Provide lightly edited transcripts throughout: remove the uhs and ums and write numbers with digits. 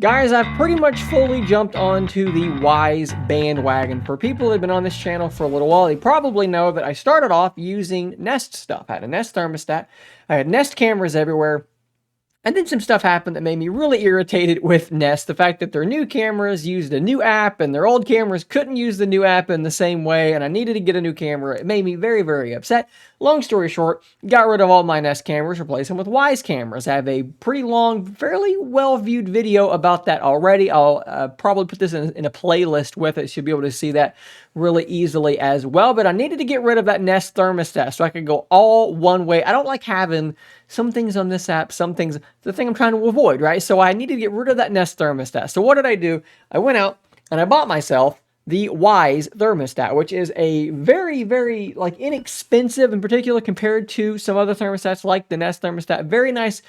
Guys, I've pretty much fully jumped onto the Wyze bandwagon. For people that have been on this channel for a little while, they probably know that I started off using Nest stuff. I had a Nest thermostat. I had Nest cameras everywhere. And then some stuff happened that made me really irritated with Nest. The fact that their new cameras used a new app and their old cameras couldn't use the new app in the same way, and I needed to get a new camera. It made me very, very upset. Long story short, got rid of all my Nest cameras, replaced them with Wyze cameras. I have a pretty long, fairly well-viewed video about that already. I'll probably put this in a playlist with it. You'll be able to see that really easily as well. But I needed to get rid of that Nest thermostat so I could go all one way. I don't like having some things on this app, some things, the thing I'm trying to avoid, right? So I needed to get rid of that Nest thermostat. So what did I do? I went out and I bought myself the Wyze Thermostat, which is a very, very inexpensive, in particular compared to some other thermostats like the Nest thermostat. Very nice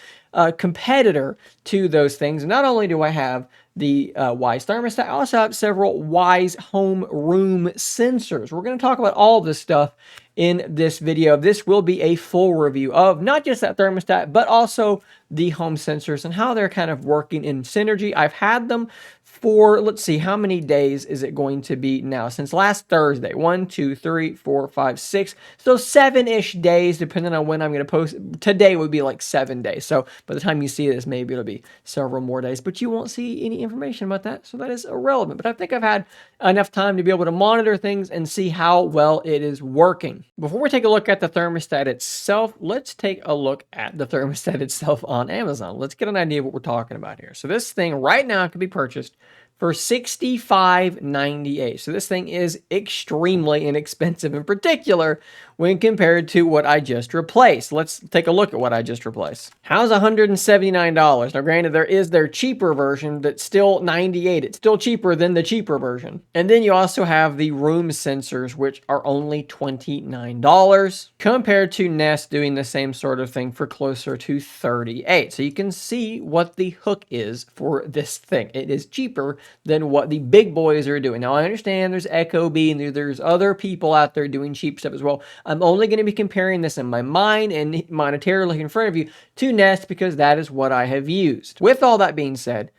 competitor to those things. Not only do I have the Wyze Thermostat, I also have several Wyze home room sensors. We're going to talk about all this stuff in this video. This will be a full review of not just that thermostat, but also the home sensors and how they're kind of working in synergy. I've had them for, let's see, how many days is it going to be now? Since last Thursday. 1, 2, 3, 4, 5, 6. So 7-ish days, depending on when I'm going to post. Today would be like 7 days. So by the time you see this, maybe it'll be several more days. But you won't see any information about that. So that is irrelevant. But I think I've had enough time to be able to monitor things and see how well it is working. Before we take a look at the thermostat itself, let's take a look at the thermostat itself on Amazon. Let's get an idea of what we're talking about here. So this thing right now can be purchased for $65.98. So this thing is extremely inexpensive, in particular when compared to what I just replaced. Let's take a look at what I just replaced. How's $179? Now granted, there is their cheaper version that's still $98. It's still cheaper than the cheaper version. And then you also have the room sensors, which are only $29 compared to Nest doing the same sort of thing for closer to $38. So you can see what the hook is for this thing. It is cheaper than what the big boys are doing. Now, I understand there's Ecobee and there's other people out there doing cheap stuff as well. I'm only going to be comparing this in my mind and monetarily in front of you to Nest because that is what I have used. With all that being said,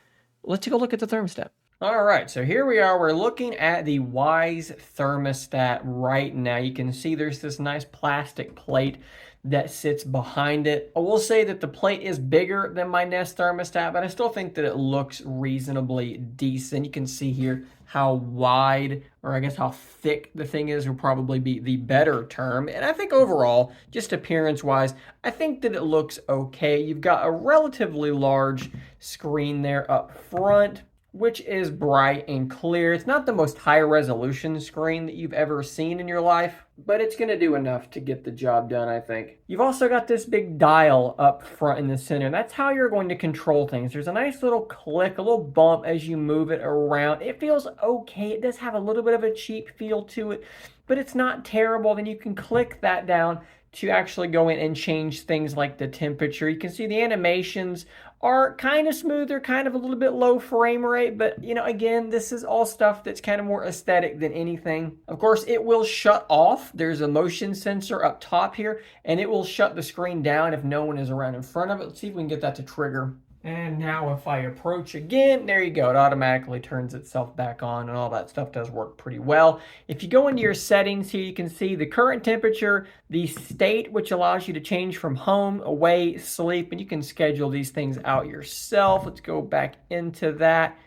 let's take a look at the thermostat. All right, so here we are. We're looking at the Wyze Thermostat right now. You can see there's this nice plastic plate that sits behind it. I will say that the plate is bigger than my Nest thermostat, but I still think that it looks reasonably decent. You can see here how wide, or I guess how thick the thing is would probably be the better term. And I think overall, just appearance-wise, I think that it looks okay. You've got a relatively large screen there up front, which is bright and clear. It's not the most high resolution screen that you've ever seen in your life, but it's going to do enough to get the job done, I think. You've also got this big dial up front in the center. That's how you're going to control things. There's a nice little click, a little bump as you move it around. It feels okay. It does have a little bit of a cheap feel to it, but it's not terrible. Then you can click that down to actually go in and change things like the temperature. You can see the animations are kind of smoother, kind of a little bit low frame rate, but you know, again, this is all stuff that's kind of more aesthetic than anything. Of course, it will shut off. There's a motion sensor up top here, and it will shut the screen down if no one is around in front of it. Let's see if we can get that to trigger. And now if I approach again, there you go. It automatically turns itself back on and all that stuff does work pretty well. If you go into your settings here, you can see the current temperature, the state, which allows you to change from home, away, sleep, and you can schedule these things out yourself. Let's go back into that.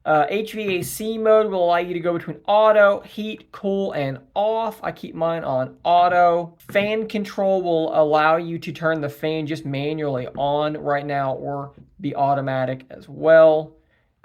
HVAC mode will allow you to go between auto, heat, cool, and off. I keep mine on auto. Fan control will allow you to turn the fan just manually on right now or be automatic as well.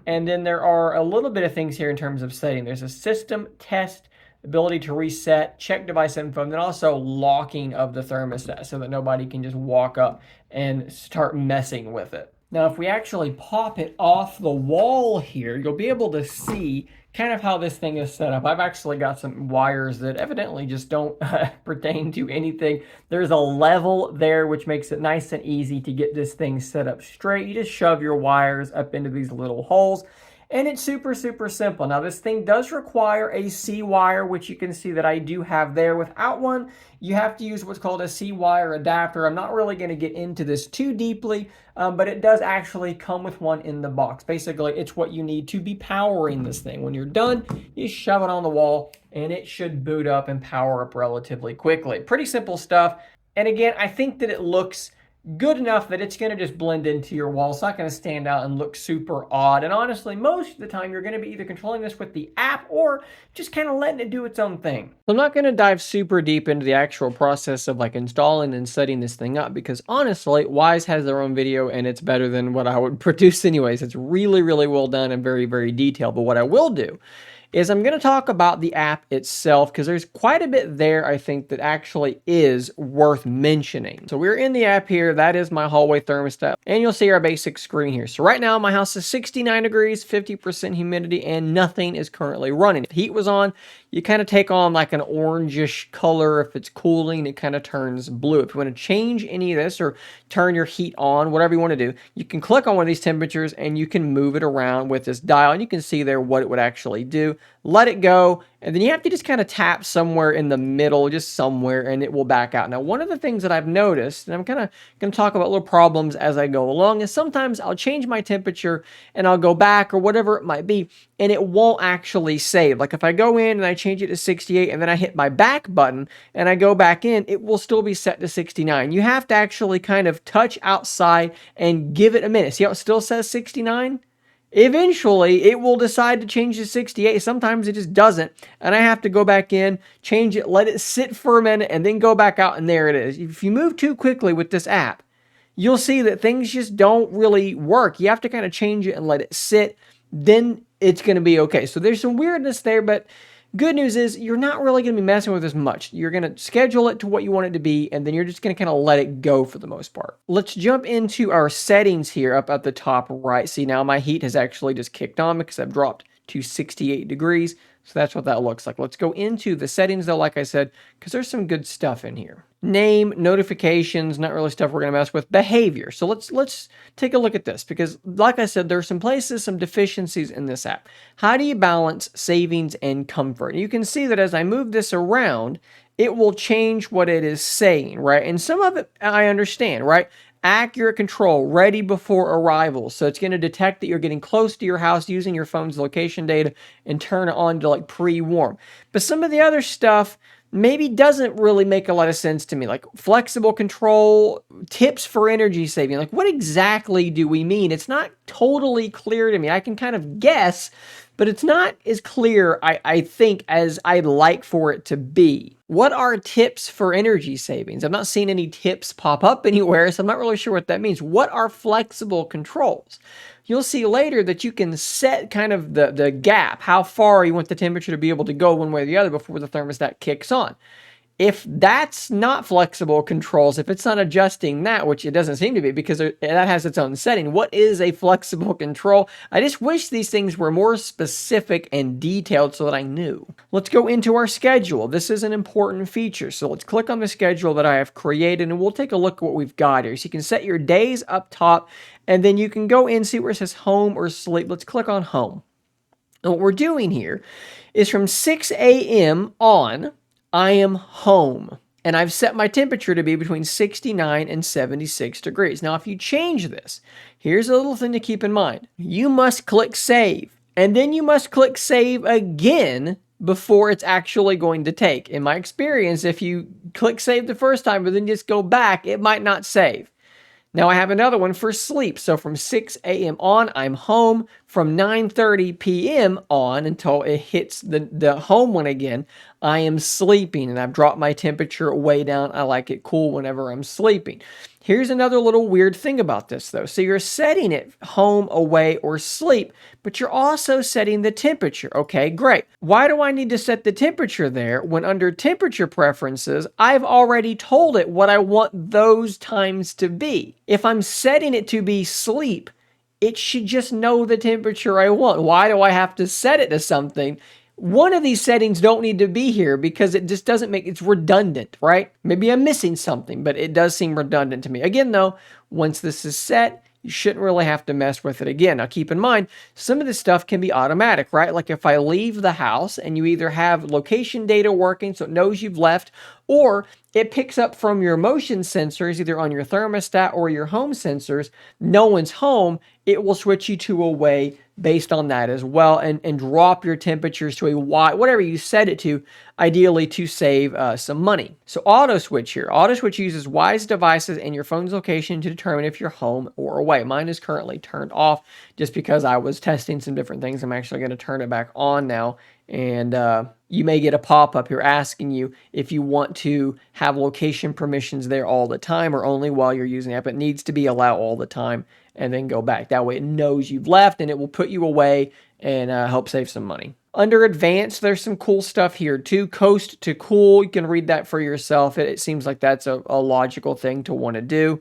And then there are a little bit of things here in terms of setting. There's a system test, ability to reset, check device info, and then also locking of the thermostat so that nobody can just walk up and start messing with it. Now, if we actually pop it off the wall here, you'll be able to see kind of how this thing is set up. I've actually got some wires that evidently just don't pertain to anything. There's a level there, which makes it nice and easy to get this thing set up straight. You just shove your wires up into these little holes. And it's super, super simple. Now, this thing does require a C wire, which you can see that I do have there. Without one, you have to use what's called a C wire adapter. I'm not really going to get into this too deeply, but it does actually come with one in the box. Basically, it's what you need to be powering this thing. When you're done, you shove it on the wall, and it should boot up and power up relatively quickly. Pretty simple stuff. And again, I think that it looks good enough that it's going to just blend into your wall. It's not going to stand out and look super odd. And honestly, most of the time, you're going to be either controlling this with the app or just kind of letting it do its own thing. So I'm not going to dive super deep into the actual process of like installing and setting this thing up, because honestly, Wyze has their own video and it's better than what I would produce anyways. It's really, really well done and very, very detailed. But what I will do is I'm going to talk about the app itself, because there's quite a bit there I think that actually is worth mentioning. So we're in the app here. That is my hallway thermostat, and you'll see our basic screen here. So right now my house is 69 degrees, 50% humidity, and nothing is currently running. If the heat was on, you kind of take on like an orangish color. If it's cooling, it kind of turns blue. If you want to change any of this or turn your heat on, whatever you want to do, you can click on one of these temperatures and you can move it around with this dial, and you can see there what it would actually do. Let it go, and then you have to just kind of tap somewhere in the middle, just somewhere, and it will back out. Now, one of the things that I've noticed, and I'm kind of going to talk about little problems as I go along, is sometimes I'll change my temperature and I'll go back or whatever it might be, and it won't actually save. Like if I go in and I change it to 68 and then I hit my back button and I go back in, it will still be set to 69. You have to actually kind of touch outside and give it a minute. See how it still says 69? Eventually, it will decide to change to 68. Sometimes it just doesn't, and I have to go back in, change it, let it sit for a minute, and then go back out, and there it is. If you move too quickly with this app, you'll see that things just don't really work. You have to kind of change it and let it sit, then it's going to be okay. So there's some weirdness there, but good news is you're not really going to be messing with as much. You're going to schedule it to what you want it to be, and then you're just going to kind of let it go for the most part. Let's jump into our settings here up at the top right. See, now my heat has actually just kicked on because I've dropped to 68 degrees. So that's what that looks like. Let's go into the settings though, like I said, because there's some good stuff in here. Name, notifications, not really stuff we're going to mess with. Behavior. So let's take a look at this, because like I said, there's some places, some deficiencies in this app. How do you balance savings and comfort? You can see that as I move this around, it will change what it is saying, right? And some of it I understand, right? Accurate control, ready before arrival. So it's going to detect that you're getting close to your house using your phone's location data and turn it on to like pre-warm. But some of the other stuff maybe doesn't really make a lot of sense to me, like flexible control, tips for energy saving. Like what exactly do we mean? It's not totally clear to me. I can kind of guess, but it's not as clear, I think, as I'd like for it to be. What are tips for energy savings? I'm not seeing any tips pop up anywhere, so I'm not really sure what that means. What are flexible controls? You'll see later that you can set kind of the gap, how far you want the temperature to be able to go one way or the other before the thermostat kicks on. If that's not flexible controls, if it's not adjusting that, which it doesn't seem to be because that has its own setting, what is a flexible control? I just wish these things were more specific and detailed so that I knew. Let's go into our schedule. This is an important feature. So let's click on the schedule that I have created and we'll take a look at what we've got here. So you can set your days up top and then you can go in, see where it says home or sleep. Let's click on home. And what we're doing here is from 6 a.m. on, I am home, and I've set my temperature to be between 69 and 76 degrees. Now, if you change this, here's a little thing to keep in mind. You must click save, and then you must click save again before it's actually going to take. In my experience, if you click save the first time, but then just go back, it might not save. Now I have another one for sleep. So from 6 a.m. on, I'm home. From 9:30 p.m. on until it hits the home one again, I am sleeping, and I've dropped my temperature way down. I like it cool whenever I'm sleeping. Here's another little weird thing about this though. So you're setting it home, away, or sleep, but you're also setting the temperature. Okay, great. Why do I need to set the temperature there when under temperature preferences, I've already told it what I want those times to be? If I'm setting it to be sleep, it should just know the temperature I want. Why do I have to set it to something? One of these settings don't need to be here because it just doesn't make, it's redundant, right? Maybe I'm missing something, but it does seem redundant to me. Again, though, once this is set, you shouldn't really have to mess with it again. Now, keep in mind, some of this stuff can be automatic, right? Like if I leave the house and you either have location data working so it knows you've left, or it picks up from your motion sensors, either on your thermostat or your home sensors, no one's home, it will switch you to away based on that as well, and drop your temperatures to a whatever you set it to, ideally to save some money. So auto switch here. Auto switch uses Wyze devices and your phone's location to determine if you're home or away. Mine is currently turned off just because I was testing some different things. I'm actually going to turn it back on now. And you may get a pop-up here asking you if you want to have location permissions there all the time or only while you're using the app. It needs to be allow all the time and then go back. That way it knows you've left and it will put you away and help save some money. Under advanced, there's some cool stuff here too. Coast to cool, you can read that for yourself. It seems like that's a logical thing to want to do.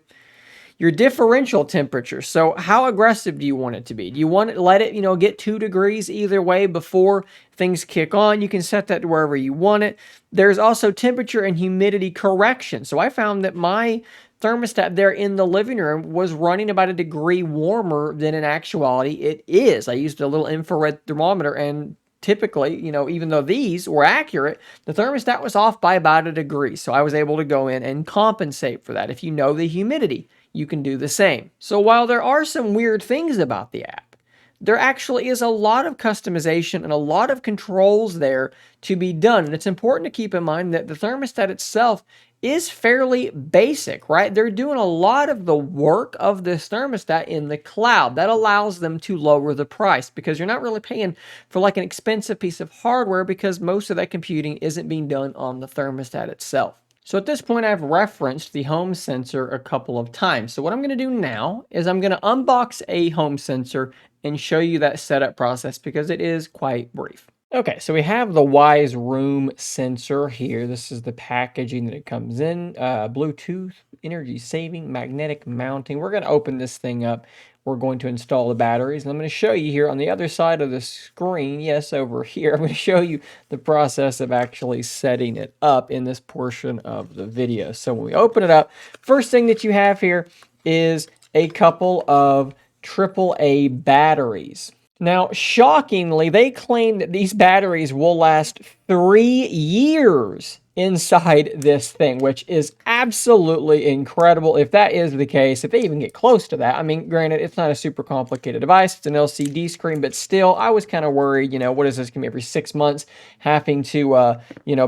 Your differential temperature. So how aggressive do you want it to be? Do you want to let it, get 2 degrees either way before things kick on? You can set that to wherever you want it. There's also temperature and humidity correction. So I found that my thermostat there in the living room was running about a degree warmer than in actuality it is. I used a little infrared thermometer and typically, even though these were accurate, the thermostat was off by about a degree. So I was able to go in and compensate for that. If you know the humidity, you can do the same. So while there are some weird things about the app, there actually is a lot of customization and a lot of controls there to be done. And it's important to keep in mind that the thermostat itself is fairly basic, right? They're doing a lot of the work of this thermostat in the cloud. That allows them to lower the price because you're not really paying for like an expensive piece of hardware because most of that computing isn't being done on the thermostat itself. So at this point, I've referenced the home sensor a couple of times. So what I'm going to do now is I'm going to unbox a home sensor and show you that setup process because it is quite brief. Okay, so we have the Wyze room sensor here. This is the packaging that it comes in. Bluetooth, energy saving, magnetic mounting. We're going to open this thing up. We're going to install the batteries. And I'm going to show you here on the other side of the screen, yes, over here, I'm going to show you the process of actually setting it up in this portion of the video. So when we open it up, first thing that you have here is a couple of AAA batteries. Now, shockingly, they claim that these batteries will last 3 years inside this thing, which is absolutely incredible. If that is the case, if they even get close to that, I mean, granted, it's not a super complicated device. It's an LCD screen, but still, I was kind of worried, what is this going to be every 6 months having to,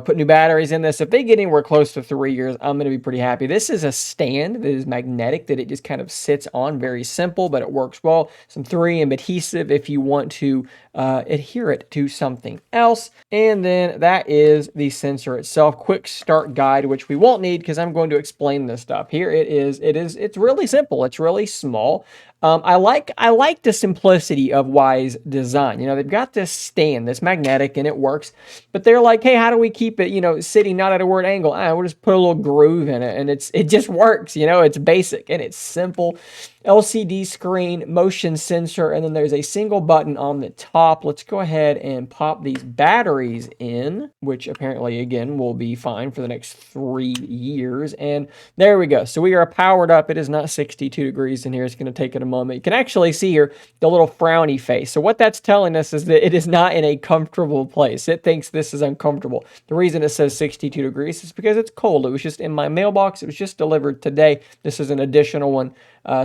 put new batteries in this. If they get anywhere close to 3 years, I'm going to be pretty happy. This is a stand that is magnetic that it just kind of sits on. Very simple, but it works well. Some 3M adhesive if you want to adhere it to something else. And then that is the sensor itself. Quick start guide, which we won't need because I'm going to explain this stuff. Here it is. It's really simple. It's really small. I like the simplicity of Wyze design. They've got this stand that's magnetic and it works, but they're like, hey, how do we keep it, sitting not at a weird angle? We'll just put a little groove in it and it just works. It's basic and it's simple. LCD screen, motion sensor, and then there's a single button on the top. Let's go ahead and pop these batteries in, which apparently, again, will be fine for the next 3 years. And there we go. So we are powered up. It is not 62 degrees in here. It's going to take it a moment. You can actually see here the little frowny face. So what that's telling us is that it is not in a comfortable place. It thinks this is uncomfortable. The reason it says 62 degrees is because it's cold. It was just in my mailbox. It was just delivered today. This is an additional one.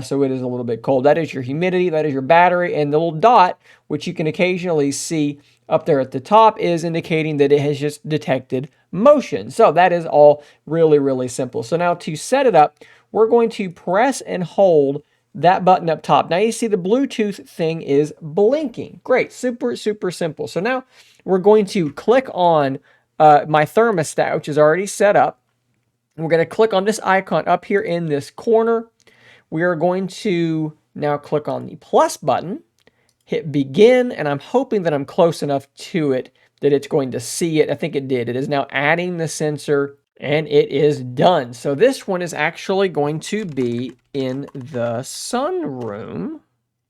So it is a little bit cold. That is your humidity, that is your battery, and the little dot, which you can occasionally see up there at the top, is indicating that it has just detected motion. So that is all really, really simple. So now to set it up, we're going to press and hold that button up top. Now you see the Bluetooth thing is blinking. Great, super, super simple. So now we're going to click on my thermostat, which is already set up. We're going to click on this icon up here in this corner. We are going to now click on the plus button, hit begin, and I'm hoping that I'm close enough to it that it's going to see it. I think it did. It is now adding the sensor, and it is done. So this one is actually going to be in the sunroom,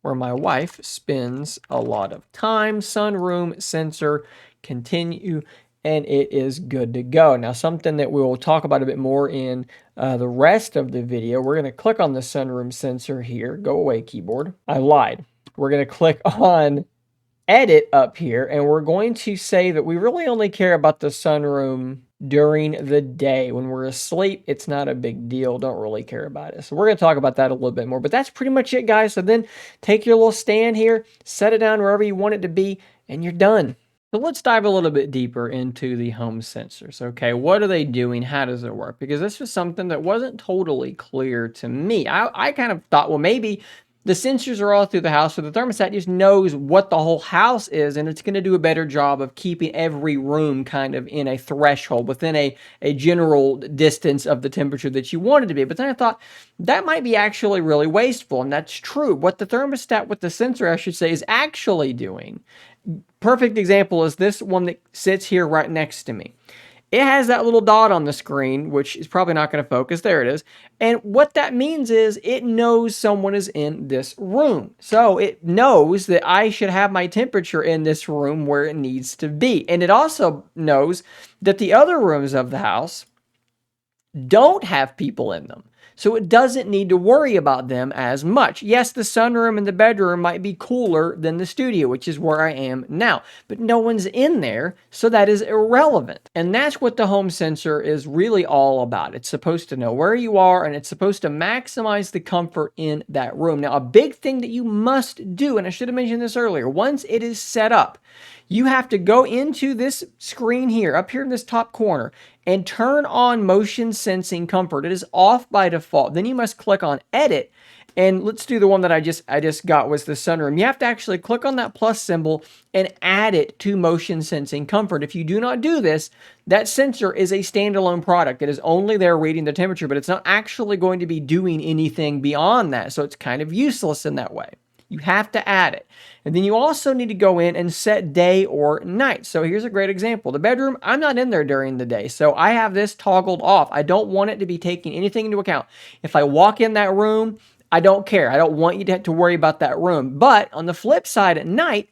where my wife spends a lot of time. Sunroom sensor, continue. and it is good to go. Now, something that we will talk about a bit more in the rest of the video, we're going to click on the sunroom sensor here. Go away, keyboard. I lied. We're going to click on edit up here, and we're going to say that we really only care about the sunroom during the day. When we're asleep, it's not a big deal. Don't really care about it. So we're going to talk about that a little bit more, but that's pretty much it, guys. So then take your little stand here, set it down wherever you want it to be, and you're done. So let's dive a little bit deeper into the home sensors. Okay, what are they doing? How does it work? Because this was something that wasn't totally clear to me. I kind of thought, well, maybe the sensors are all through the house, so the thermostat just knows what the whole house is, and it's going to do a better job of keeping every room kind of in a threshold, within a general distance of the temperature that you want it to be. But then I thought, that might be actually really wasteful, and that's true. What the thermostat, what the sensor, I should say, is actually doing, perfect example is this one that sits here right next to me. It has that little dot on the screen, which is probably not going to focus. There it is. And what that means is it knows someone is in this room. So it knows that I should have my temperature in this room where it needs to be. And it also knows that the other rooms of the house don't have people in them. So it doesn't need to worry about them as much. Yes, the sunroom and the bedroom might be cooler than the studio, which is where I am now, but no one's in there, so that is irrelevant. And that's what the home sensor is really all about. It's supposed to know where you are, and it's supposed to maximize the comfort in that room. Now, a big thing that you must do, and I should have mentioned this earlier, once it is set up, you have to go into this screen here, up here in this top corner, and turn on motion sensing comfort. It is off by default. Then you must click on edit, and let's do the one that I just got was the sunroom. You have to actually click on that plus symbol and add it to motion sensing comfort. If you do not do this, that sensor is a standalone product. It is only there reading the temperature, but it's not actually going to be doing anything beyond that. So it's kind of useless in that way. You have to add it. And then you also need to go in and set day or night. So here's a great example. The bedroom, I'm not in there during the day. So I have this toggled off. I don't want it to be taking anything into account. If I walk in that room, I don't care. I don't want you to have to worry about that room. But on the flip side, at night,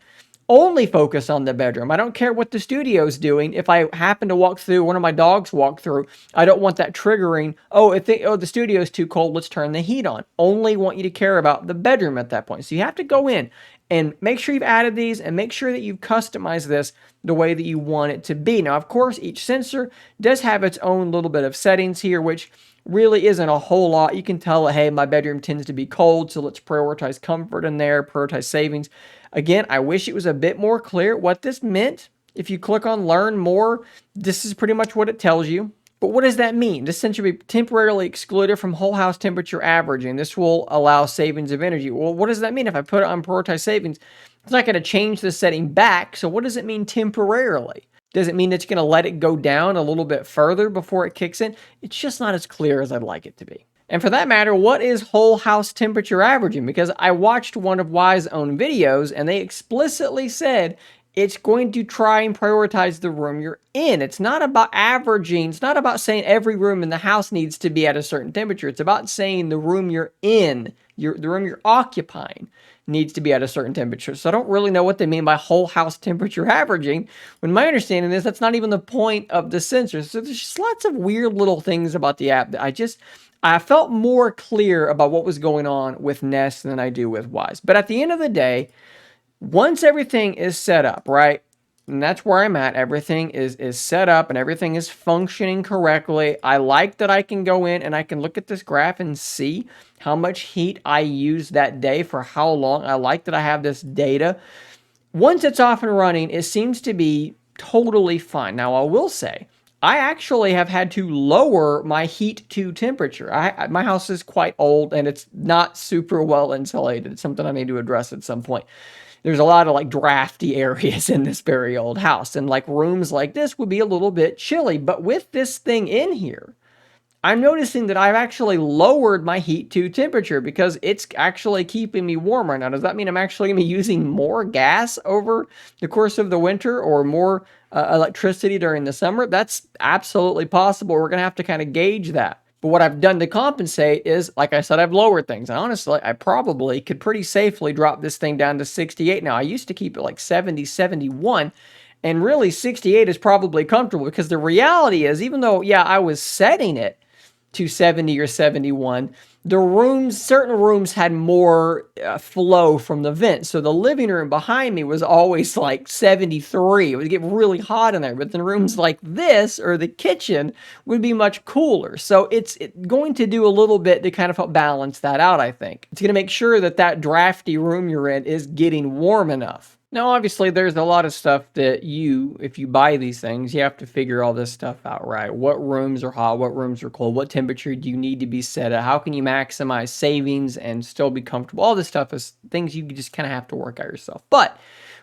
only focus on the bedroom. I don't care what the studio's doing. If I happen to walk through, one of my dogs walk through, I don't want that triggering, oh, the studio's too cold, let's turn the heat on. Only want you to care about the bedroom at that point. So you have to go in and make sure you've added these and make sure that you've customized this the way that you want it to be. Now, of course, each sensor does have its own little bit of settings here, which really isn't a whole lot. You can tell, hey, my bedroom tends to be cold, so let's prioritize comfort in there, prioritize savings. Again, I wish it was a bit more clear what this meant. If you click on learn more, this is pretty much what it tells you. But what does that mean? This sensor will be temporarily excluded from whole house temperature averaging. This will allow savings of energy. Well, what does that mean? If I put it on prioritize savings, it's not going to change the setting back. So what does it mean temporarily? Does it mean it's going to let it go down a little bit further before it kicks in? It's just not as clear as I'd like it to be. And for that matter, what is whole house temperature averaging? Because I watched one of Wyze's own videos and they explicitly said it's going to try and prioritize the room you're in. It's not about averaging. It's not about saying every room in the house needs to be at a certain temperature. It's about saying the room you're in, the room you're occupying, needs to be at a certain temperature. So I don't really know what they mean by whole house temperature averaging, when my understanding is that's not even the point of the sensor. So there's just lots of weird little things about the app that I felt more clear about what was going on with Nest than I do with Wyze. But at the end of the day, once everything is set up, right? And that's where I'm at. Everything is set up and everything is functioning correctly. I like that I can go in and I can look at this graph and see how much heat I used that day for how long. I like that I have this data. Once it's off and running, it seems to be totally fine. Now, I will say, I actually have had to lower my heat to temperature. My house is quite old and it's not super well insulated. It's something I need to address at some point. There's a lot of like drafty areas in this very old house, and like rooms like this would be a little bit chilly. But with this thing in here, I'm noticing that I've actually lowered my heat to temperature because it's actually keeping me warmer. Now, does that mean I'm actually going to be using more gas over the course of the winter or more electricity during the summer? That's absolutely possible. We're going to have to kind of gauge that. But what I've done to compensate is, like I said, I've lowered things. And honestly, I probably could pretty safely drop this thing down to 68 now. I used to keep it like 70, 71. And really 68 is probably comfortable, because the reality is, even though, yeah, I was setting it to 70 or 71, certain rooms had more flow from the vent. So the living room behind me was always like 73. It would get really hot in there. But then rooms like this or the kitchen would be much cooler. So it's going to do a little bit to kind of help balance that out, I think. It's going to make sure that that drafty room you're in is getting warm enough. Now, obviously, there's a lot of stuff that if you buy these things, you have to figure all this stuff out, right? What rooms are hot? What rooms are cold? What temperature do you need to be set at? How can you maximize savings and still be comfortable? All this stuff is things you just kind of have to work out yourself. But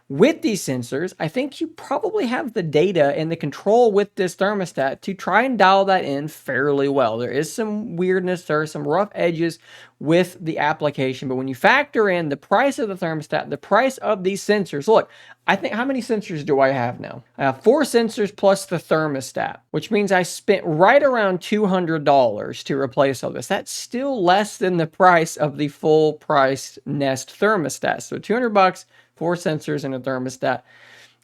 with these sensors, I think you probably have the data and the control with this thermostat to try and dial that in fairly well. There is some weirdness, there are some rough edges with the application, but when you factor in the price of the thermostat, the price of these sensors, look, I think, how many sensors do I have now? I have 4 sensors plus the thermostat, which means I spent right around $200 to replace all this. That's still less than the price of the full price Nest thermostat. So $200, 4 sensors and a thermostat.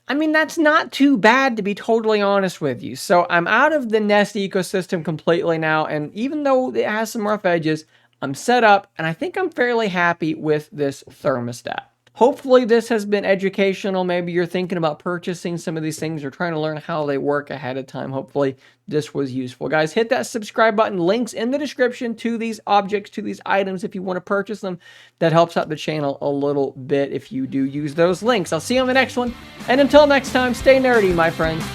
I mean, that's not too bad, to be totally honest with you. So I'm out of the Nest ecosystem completely now, and even though it has some rough edges, I'm set up, and I think I'm fairly happy with this thermostat. Hopefully this has been educational. Maybe you're thinking about purchasing some of these things or trying to learn how they work ahead of time. Hopefully this was useful. Guys, hit that subscribe button. Links in the description to these objects, to these items if you want to purchase them. That helps out the channel a little bit if you do use those links. I'll see you on the next one. And until next time, stay nerdy, my friends.